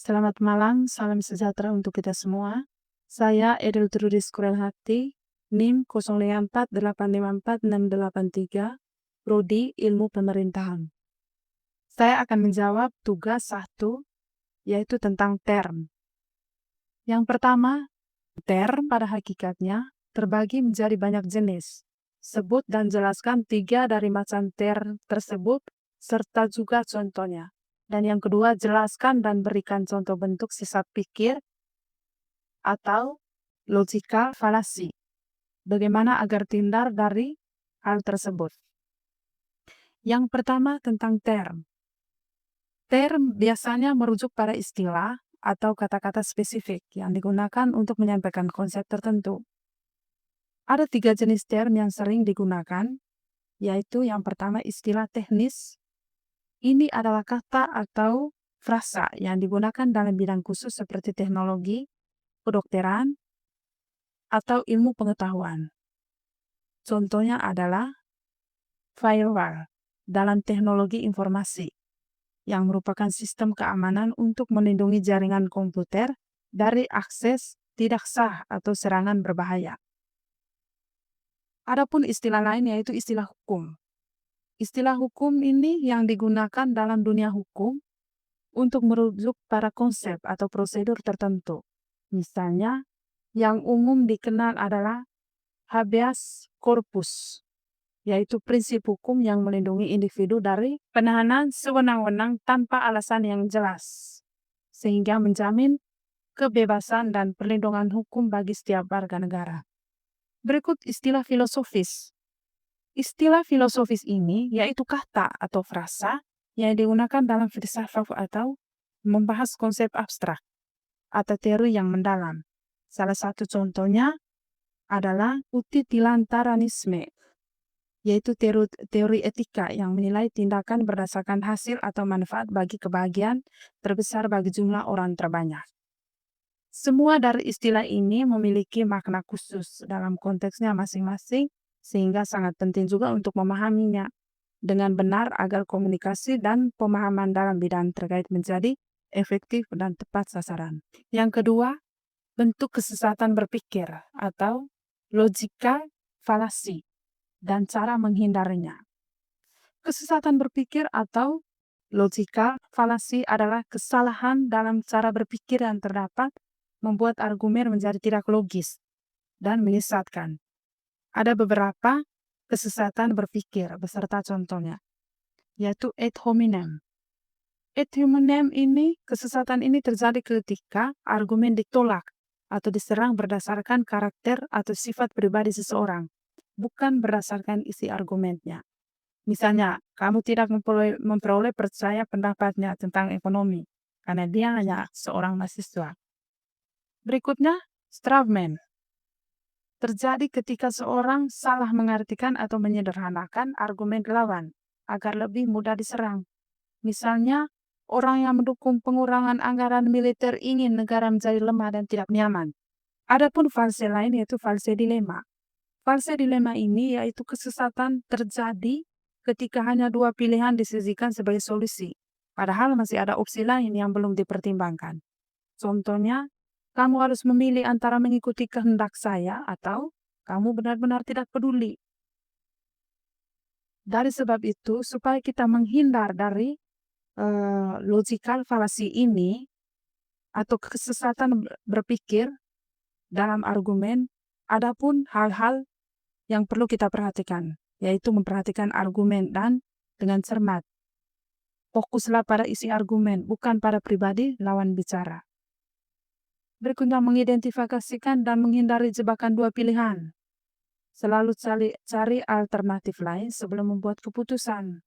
Selamat malam, salam sejahtera untuk kita semua. Saya Edel Trudis Kurelhati, NIM 0548546683, Prodi Ilmu Pemerintahan. Saya akan menjawab tugas 1, yaitu tentang term. Yang pertama, term pada hakikatnya terbagi menjadi banyak jenis. Sebut dan jelaskan 3 dari macam term tersebut, serta juga contohnya. Dan yang kedua, jelaskan dan berikan contoh bentuk sesat pikir atau logical fallacy. Bagaimana agar terhindar dari hal tersebut. Yang pertama tentang term. Term biasanya merujuk pada istilah atau kata-kata spesifik yang digunakan untuk menyampaikan konsep tertentu. Ada 3 jenis term yang sering digunakan, yaitu yang pertama istilah teknis. Ini adalah kata atau frasa yang digunakan dalam bidang khusus seperti teknologi, kedokteran, atau ilmu pengetahuan. Contohnya adalah firewall dalam teknologi informasi, yang merupakan sistem keamanan untuk melindungi jaringan komputer dari akses tidak sah atau serangan berbahaya. Adapun istilah lain yaitu istilah hukum. Istilah hukum ini yang digunakan dalam dunia hukum untuk merujuk pada konsep atau prosedur tertentu. Misalnya, yang umum dikenal adalah habeas corpus, yaitu prinsip hukum yang melindungi individu dari penahanan sewenang-wenang tanpa alasan yang jelas, sehingga menjamin kebebasan dan perlindungan hukum bagi setiap warga negara. Berikut istilah filosofis. Istilah filosofis ini yaitu kata atau frasa yang digunakan dalam filsafat atau membahas konsep abstrak atau teori yang mendalam. Salah satu contohnya adalah utilitarianisme, yaitu teori etika yang menilai tindakan berdasarkan hasil atau manfaat bagi kebahagiaan terbesar bagi jumlah orang terbanyak. Semua dari istilah ini memiliki makna khusus dalam konteksnya masing-masing, sehingga sangat penting juga untuk memahaminya dengan benar agar komunikasi dan pemahaman dalam bidang terkait menjadi efektif dan tepat sasaran. Yang kedua, bentuk kesesatan berpikir atau logical fallacy dan cara menghindarinya. Kesesatan berpikir atau logical fallacy adalah kesalahan dalam cara berpikir yang terdapat membuat argumen menjadi tidak logis dan menyesatkan. Ada beberapa kesesatan berpikir beserta contohnya, yaitu ad hominem. Ad hominem ini, kesesatan ini terjadi ketika argumen ditolak atau diserang berdasarkan karakter atau sifat pribadi seseorang, bukan berdasarkan isi argumennya. Misalnya, kamu tidak memperoleh percaya pendapatnya tentang ekonomi, karena dia hanya seorang mahasiswa. Berikutnya, Strawman. Terjadi ketika seorang salah mengartikan atau menyederhanakan argumen lawan agar lebih mudah diserang. Misalnya, orang yang mendukung pengurangan anggaran militer ingin negara menjadi lemah dan tidak nyaman. Adapun false lain yaitu false dilema. False dilema ini yaitu kesesatan terjadi ketika hanya 2 pilihan disajikan sebagai solusi, padahal masih ada opsi lain yang belum dipertimbangkan. Contohnya, kamu harus memilih antara mengikuti kehendak saya atau kamu benar-benar tidak peduli. Dari sebab itu, supaya kita menghindar dari logical fallacy ini atau kesesatan berpikir dalam argumen, adapun hal-hal yang perlu kita perhatikan, yaitu memperhatikan argumen dan dengan cermat. Fokuslah pada isi argumen, bukan pada pribadi lawan bicara. Berikutnya, mengidentifikasikan dan menghindari jebakan 2 pilihan. Selalu cari alternatif lain sebelum membuat keputusan.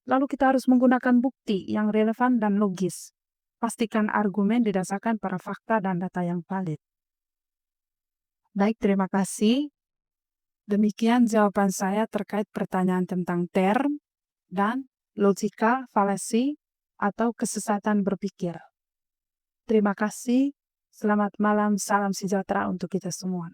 Lalu kita harus menggunakan bukti yang relevan dan logis. Pastikan argumen didasarkan pada fakta dan data yang valid. Baik, terima kasih. Demikian jawaban saya terkait pertanyaan tentang term dan logical fallacy atau kesesatan berpikir. Terima kasih. Selamat malam, salam sejahtera untuk kita semua.